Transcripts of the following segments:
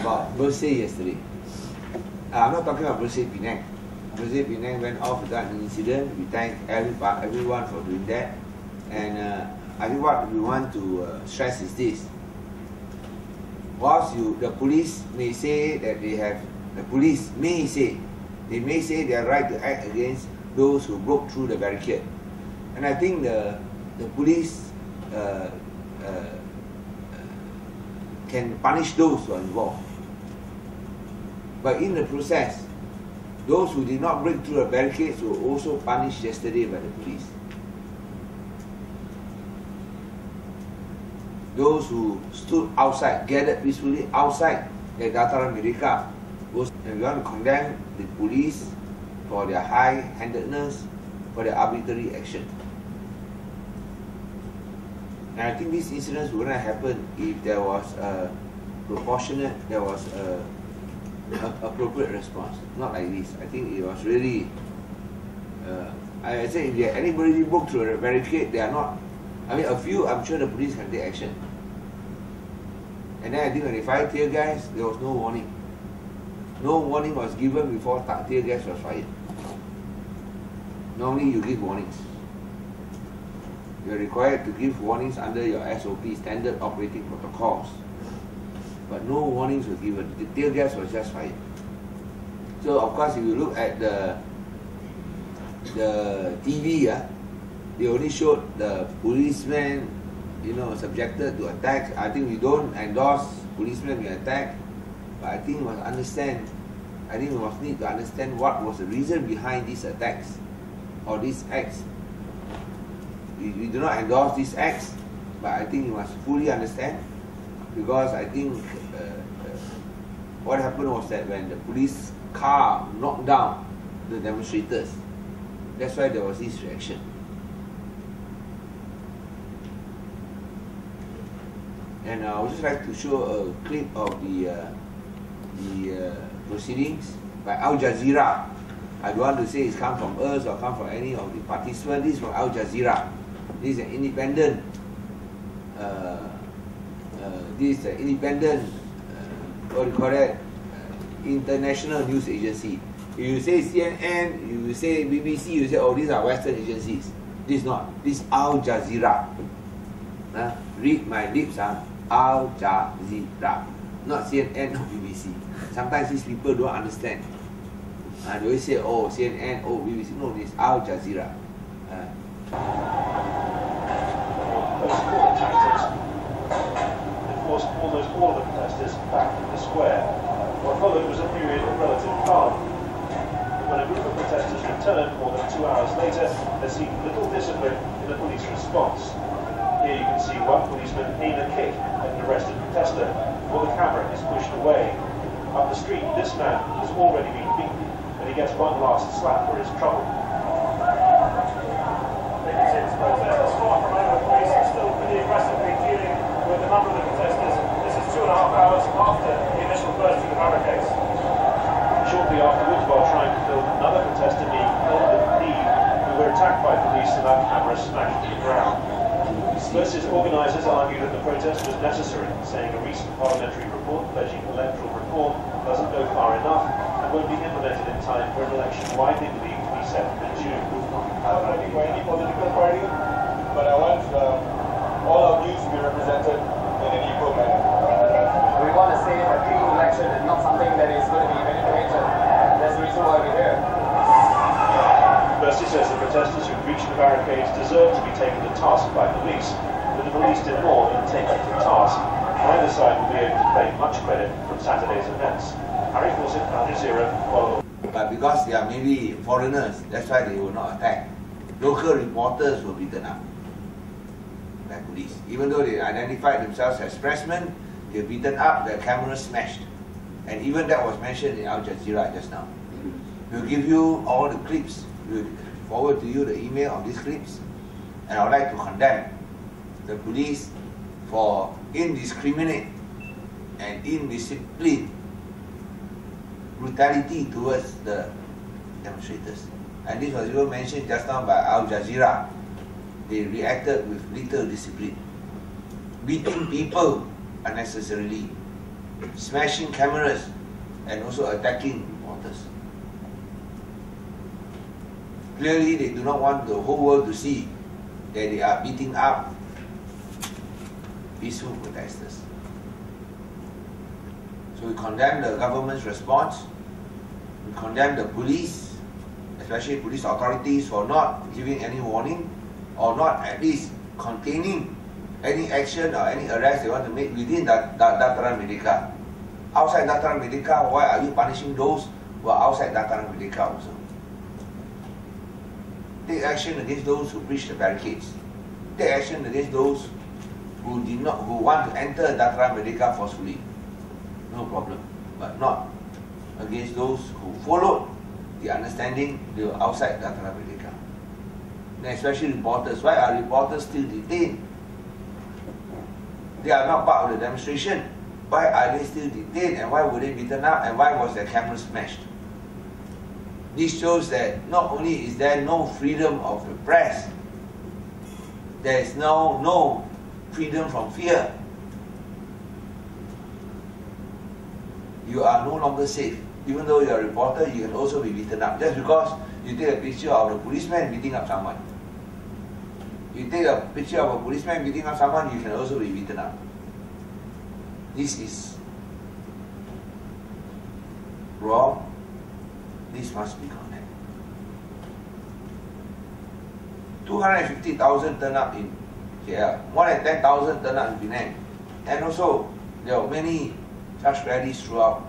about Bersih yesterday. I'm not talking about Bersih Penang. Bersih Penang went off without an incident. We thank everyone for doing that. And I think what we want to stress is this. Whilst the police may say that they have, they may say they are right to act against those who broke through the barricade. And I think the police can punish those who are involved. But in the process, those who did not break through the barricades were also punished yesterday by the police. Those who stood outside, gathered peacefully outside the Dataran Merdeka, and we want to condemn the police for their high-handedness, for their arbitrary action. And I think these incidents would not happen if there was a proportionate, there was a appropriate response. Not like this. I think it was really, I say if anybody broke through the barricade, they are not, I mean a few, I'm sure the police can take action. And then I think when they fired tear gas, there was no warning. No warning was given before tear gas was fired. Normally you give warnings. You are required to give warnings under your SOP, standard operating protocols. But no warnings were given. The tear gas was just fired. So of course, if you look at the TV, they only showed the policemen, subjected to attacks. I think we don't endorse policemen being attacked, but I think we must understand. I think we must need to understand what was the reason behind these attacks or these acts. We do not endorse these acts, but I think you must fully understand, because I think what happened was that when the police car knocked down the demonstrators, that's why there was this reaction. And I would just like to show a clip of the proceedings by Al Jazeera. I don't want to say it's come from us or come from any of the participants. This is from Al Jazeera. This is an independent. What do you call that? International news agency. If you say CNN, you say BBC, you say, oh, these are Western agencies. This is not. This is Al Jazeera. Read my lips, Al Jazeera. Not CNN, not BBC. Sometimes these people don't understand. They always say, oh, CNN, oh, BBC. No, this is Al Jazeera. It forced almost all of the protesters back in the square. What followed was a period of relative calm. But when a group of protesters returned more than 2 hours later, there seemed little discipline in the police response. Here you can see one policeman aim a kick at an arrested protester before the camera is pushed away. Up the street, this man has already been beaten, and he gets one last slap for his trouble. Protesters far from over, police are still pretty aggressively dealing with a number of the protesters. This is 2.5 hours after the initial burst of the barricades. Shortly afterwards, while trying to film another protester being held at the knee, who were attacked by police and that camera smashed to the ground. Versus organisers argue that the protest was necessary, saying a recent parliamentary report pledging electoral reform doesn't go far enough and won't be implemented in time for an election widely believed to be set in June. I'm not running for any political party, but I want all of you to be represented in an equal manner. We want to say that clean election is not something that is going to be manipulated. That's the reason why we're here. Bersih says the protesters who breached the barricades deserve to be taken to task by police, but the police did more than take them to task. Neither side will be able to claim much credit from Saturday's events. Harry Fawcett, Al Jazeera, follow. But because they are maybe foreigners, that's why they were not attacked. Local reporters were beaten up by police. Even though they identified themselves as pressmen, they were beaten up, their cameras smashed. And even that was mentioned in Al Jazeera just now. We'll give you all the clips. We'll forward to you the email of these clips. And I would like to condemn the police for indiscriminate and indisciplined brutality towards the demonstrators. And this was even mentioned just now by Al Jazeera. They reacted with little discipline, beating people unnecessarily, smashing cameras and also attacking reporters. Clearly, they do not want the whole world to see that they are beating up peaceful protesters. So we condemn the government's response. We condemn the police, especially police authorities, for not giving any warning or not at least containing any action or any arrest they want to make within Dataran Merdeka. Outside Dataran Merdeka, why are you punishing those who are outside Dataran Merdeka also? Take action against those who breach the barricades. Take action against those who want to enter Dataran Merdeka forcefully. No problem. But not against those who followed the understanding they were outside Dataran Merdeka. And especially reporters. Why are reporters still detained? They are not part of the demonstration. Why are they still detained, and why were they beaten up, and why was their camera smashed? This shows that not only is there no freedom of the press, there is no freedom from fear. You are no longer safe. Even though you are a reporter, you can also be beaten up. Just because you take a picture of a policeman beating up someone. You take a picture of a policeman beating up someone, you can also be beaten up. This is wrong. This must be condemned. 250,000 turn up in KL. More than 10,000 turn up in Penang. And also, there are many such rallies throughout.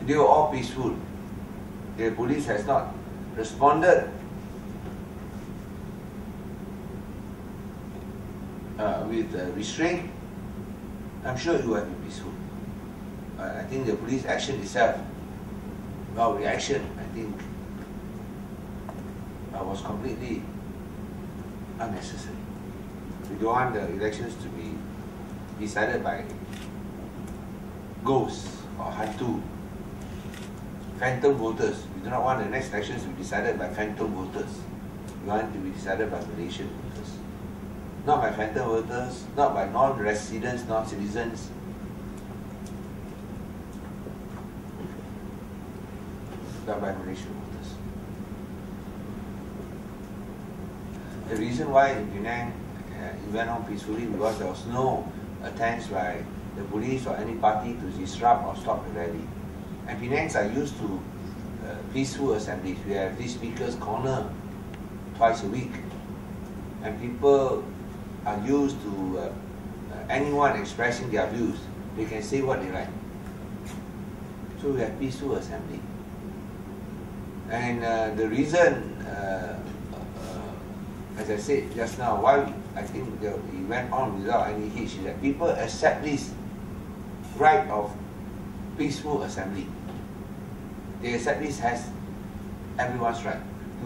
They were all peaceful. The police has not responded with restraint. I'm sure it would have been peaceful. I think the police action itself, well, reaction, I think, was completely unnecessary. We don't want the elections to be decided by ghosts or hantu, phantom voters. We do not want the next elections to be decided by phantom voters. We want it to be decided by Malaysian voters. Not by phantom voters, not by non-residents, non-citizens. But by Malaysian voters. The reason why in Penang it went on peacefully because there was no attempts by the police or any party to disrupt or stop the rally. And Penangs are used to peaceful assemblies. We have this speaker's corner twice a week. And people are used to anyone expressing their views. They can say what they like. So we have peaceful assembly. And the reason, as I said just now, why I think it went on without any hitch is that people accept this right of peaceful assembly. They accept this as everyone's right.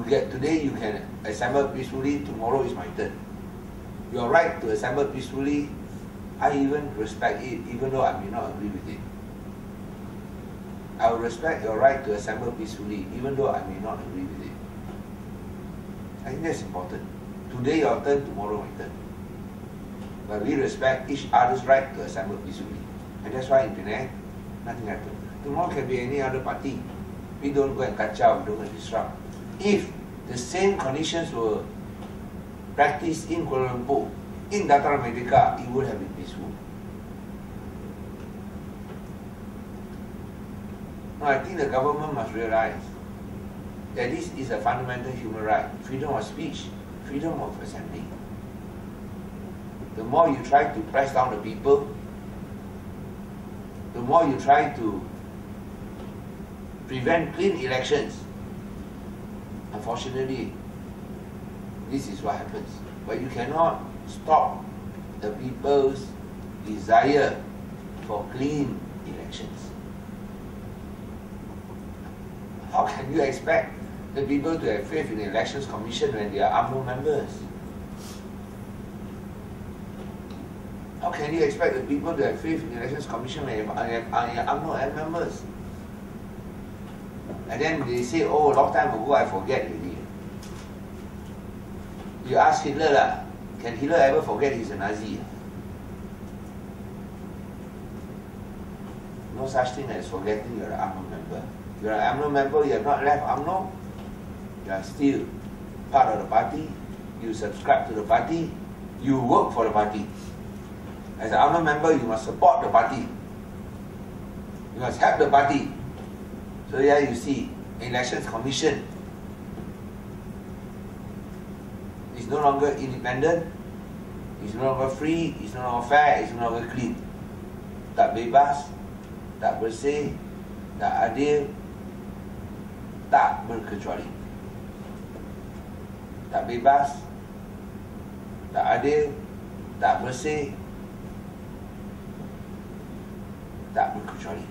Today you can assemble peacefully, tomorrow is my turn. Your right to assemble peacefully, I even respect it, even though I may not agree with it. I will respect your right to assemble peacefully, even though I may not agree with it. I think that's important. Today your turn, tomorrow my turn. But we respect each other's right to assemble peacefully. And that's why in Penang, nothing happened. Tomorrow can be any other party. We don't go and kacau, we don't go and disrupt. If the same conditions were practiced in Kuala Lumpur, in Dataran Merdeka, it would have been peaceful. Now, I think the government must realize that this is a fundamental human right, freedom of speech, freedom of assembly. The more you try to press down the people, the more you try to prevent clean elections. Unfortunately, this is what happens. But you cannot stop the people's desire for clean elections. How can you expect the people to have faith in the Elections Commission when they are UMNO members? How can you expect the people to have faith in the Elections Commission when they are UMNO members? And then they say, oh, a long time ago, I forget already. You ask Hitler, can Hitler ever forget he's a Nazi? no such thing as forgetting you're an UMNO member. You're an UMNO member, you have not left UMNO, you are still part of the party, you subscribe to the party, you work for the party. As an UMNO member, you must support the party. You must help the party. So yeah, you see, Elections Commission is no longer independent, it's no longer free, it's no longer fair, it's no longer clean. Tak bebas, tak bersih, tak adil, tak berkecuali. Tak bebas, tak adil, tak bersih, tak berkecuali.